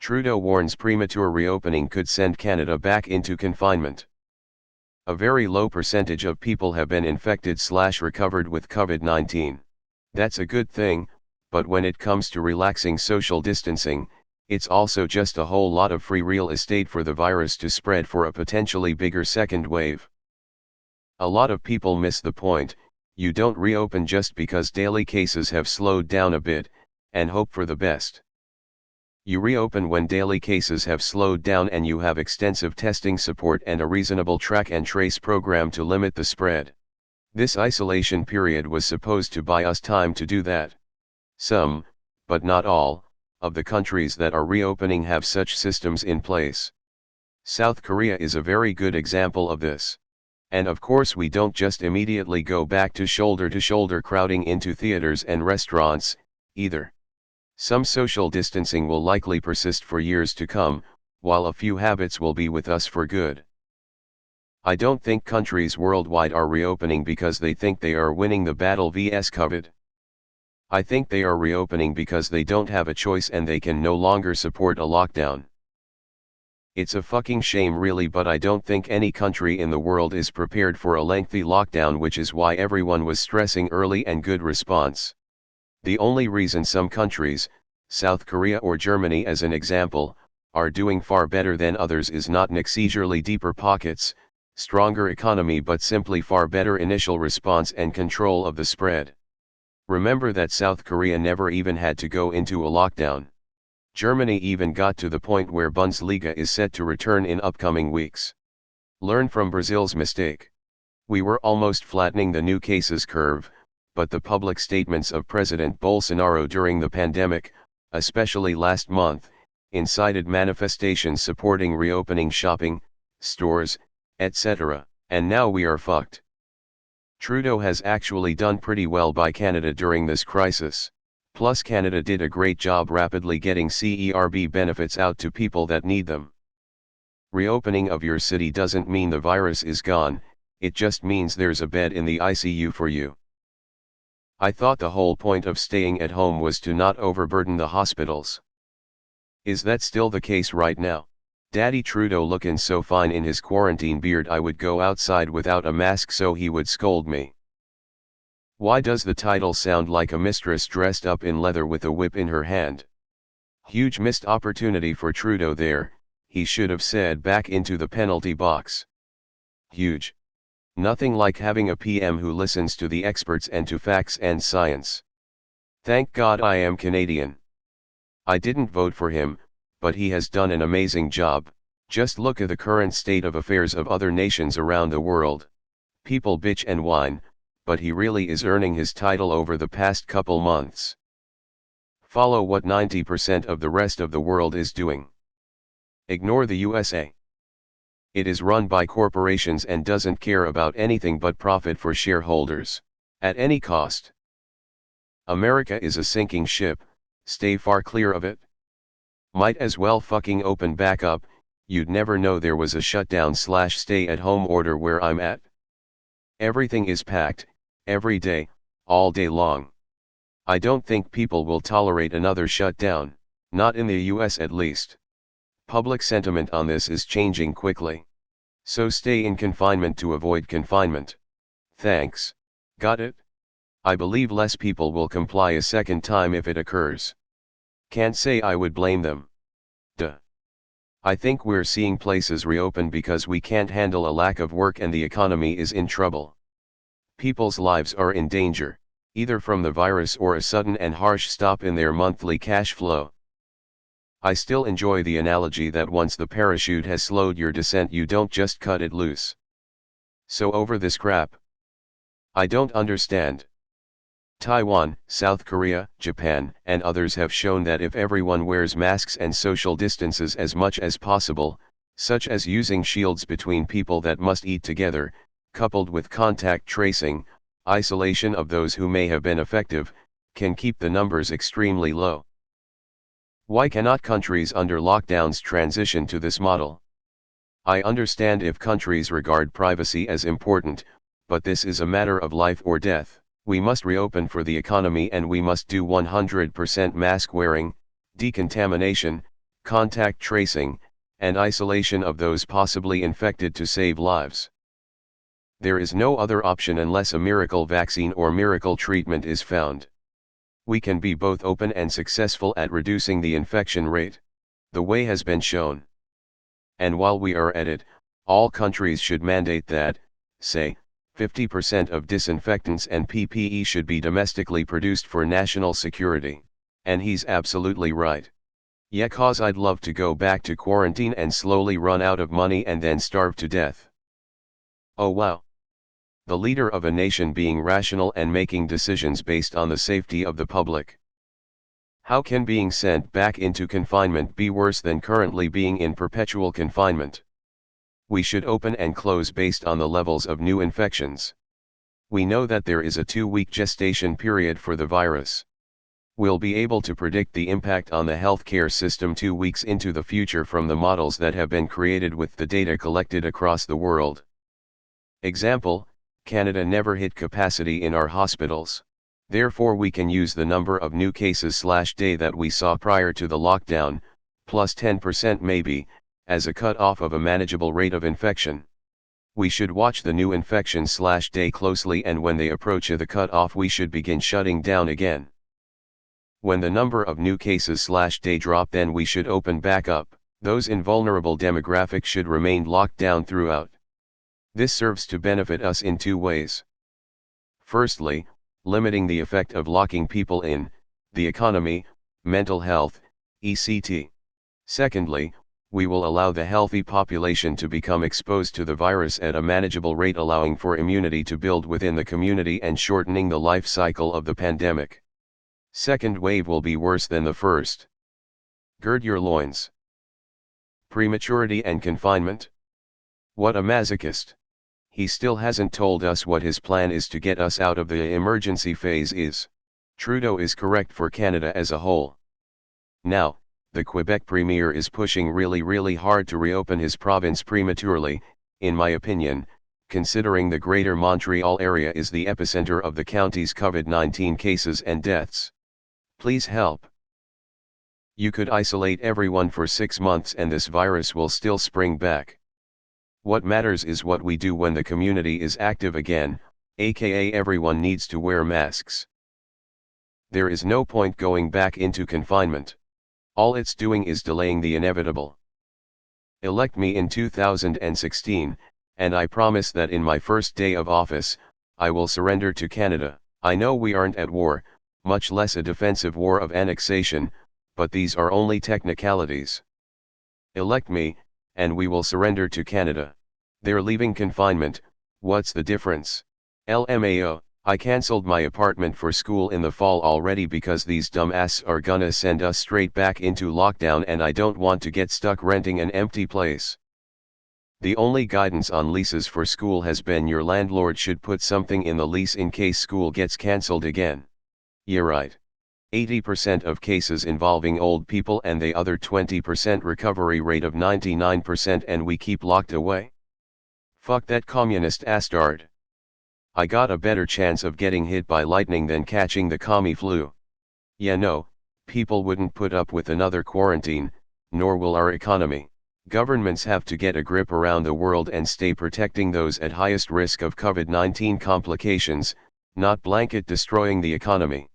Trudeau warns premature reopening could send Canada back into confinement. A very low percentage of people have been infected/recovered with COVID-19. That's a good thing, but when it comes to relaxing social distancing, it's also just a whole lot of free real estate for the virus to spread for a potentially bigger second wave. A lot of people miss the point. You don't reopen just because daily cases have slowed down a bit, and hope for the best. You reopen when daily cases have slowed down and you have extensive testing support and a reasonable track and trace program to limit the spread. This isolation period was supposed to buy us time to do that. Some, but not all, of the countries that are reopening have such systems in place. South Korea is a very good example of this. And of course we don't just immediately go back to shoulder crowding into theaters and restaurants, either. Some social distancing will likely persist for years to come, while a few habits will be with us for good. I don't think countries worldwide are reopening because they think they are winning the battle vs COVID. I think they are reopening because they don't have a choice and they can no longer support a lockdown. It's a fucking shame really, but I don't think any country in the world is prepared for a lengthy lockdown, which is why everyone was stressing early and good response. The only reason some countries, South Korea or Germany as an example, are doing far better than others is not necessarily deeper pockets, stronger economy, but simply far better initial response and control of the spread. Remember that South Korea never even had to go into a lockdown. Germany even got to the point where Bundesliga is set to return in upcoming weeks. Learn from Brazil's mistake. We were almost flattening the new cases curve, but the public statements of President Bolsonaro during the pandemic, especially last month, incited manifestations supporting reopening shopping, stores, etc., and now we are fucked. Trudeau has actually done pretty well by Canada during this crisis. Plus Canada did a great job rapidly getting CERB benefits out to people that need them. Reopening of your city doesn't mean the virus is gone, it just means there's a bed in the ICU for you. I thought the whole point of staying at home was to not overburden the hospitals. Is that still the case right now? Daddy Trudeau looking so fine in his quarantine beard I would go outside without a mask so he would scold me. Why does the title sound like a mistress dressed up in leather with a whip in her hand? Huge missed opportunity for Trudeau there, he should have said back into the penalty box. Huge. Nothing like having a PM who listens to the experts and to facts and science. Thank God I am Canadian. I didn't vote for him, but he has done an amazing job. Just look at the current state of affairs of other nations around the world. People bitch and whine, but he really is earning his title over the past couple months. Follow what 90% of the rest of the world is doing. Ignore the USA. It is run by corporations and doesn't care about anything but profit for shareholders, at any cost. America is a sinking ship, stay far clear of it. Might as well fucking open back up, you'd never know there was a shutdown/stay-at-home order where I'm at. Everything is packed, every day, all day long. I don't think people will tolerate another shutdown, not in the US at least. Public sentiment on this is changing quickly. So stay in confinement to avoid confinement. Thanks. Got it? I believe less people will comply a second time if it occurs. Can't say I would blame them. Duh. I think we're seeing places reopen because we can't handle a lack of work and the economy is in trouble. People's lives are in danger, either from the virus or a sudden and harsh stop in their monthly cash flow. I still enjoy the analogy that once the parachute has slowed your descent you don't just cut it loose. So over this crap. I don't understand. Taiwan, South Korea, Japan, and others have shown that if everyone wears masks and social distances as much as possible, such as using shields between people that must eat together, coupled with contact tracing, isolation of those who may have been effective, can keep the numbers extremely low. Why cannot countries under lockdowns transition to this model? I understand if countries regard privacy as important, but this is a matter of life or death. We must reopen for the economy and we must do 100% mask wearing, decontamination, contact tracing, and isolation of those possibly infected to save lives. There is no other option unless a miracle vaccine or miracle treatment is found. We can be both open and successful at reducing the infection rate. The way has been shown. And while we are at it, all countries should mandate that, say, 50% of disinfectants and PPE should be domestically produced for national security. And he's absolutely right. Yeah, 'cause I'd love to go back to quarantine and slowly run out of money and then starve to death. Oh wow. The leader of a nation being rational and making decisions based on the safety of the public. How can being sent back into confinement be worse than currently being in perpetual confinement? We should open and close based on the levels of new infections. We know that there is a 2-week gestation period for the virus. We'll be able to predict the impact on the healthcare system 2 weeks into the future from the models that have been created with the data collected across the world. Example, Canada never hit capacity in our hospitals. Therefore we can use the number of new cases/day that we saw prior to the lockdown, plus 10% maybe, as a cut-off of a manageable rate of infection. We should watch the new infection/day closely, and when they approach the cut-off we should begin shutting down again. When the number of new cases/day drop, then we should open back up. Those in vulnerable demographics should remain locked down throughout. This serves to benefit us in 2 ways. Firstly, limiting the effect of locking people in, the economy, mental health, etc. Secondly, we will allow the healthy population to become exposed to the virus at a manageable rate, allowing for immunity to build within the community and shortening the life cycle of the pandemic. Second wave will be worse than the first. Gird your loins. Prematurity and confinement. What a masochist. He still hasn't told us what his plan is to get us out of the emergency phase is. Trudeau is correct for Canada as a whole. Now, the Quebec Premier is pushing really hard to reopen his province prematurely, in my opinion, considering the Greater Montreal area is the epicenter of the county's COVID-19 cases and deaths. Please help. You could isolate everyone for 6 months and this virus will still spring back. What matters is what we do when the community is active again, aka everyone needs to wear masks. There is no point going back into confinement. All it's doing is delaying the inevitable. Elect me in 2016, and I promise that in my first day of office, I will surrender to Canada. I know we aren't at war, much less a defensive war of annexation, but these are only technicalities. Elect me, and we will surrender to Canada. They're leaving confinement, what's the difference? LMAO, I cancelled my apartment for school in the fall already because these dumbasses are gonna send us straight back into lockdown and I don't want to get stuck renting an empty place. The only guidance on leases for school has been your landlord should put something in the lease in case school gets cancelled again. Yeah right. 80% of cases involving old people and the other 20% recovery rate of 99%, and we keep locked away. Fuck that communist astard. I got a better chance of getting hit by lightning than catching the commie flu. Yeah no, people wouldn't put up with another quarantine, nor will our economy. Governments have to get a grip around the world and stay protecting those at highest risk of COVID-19 complications, not blanket destroying the economy.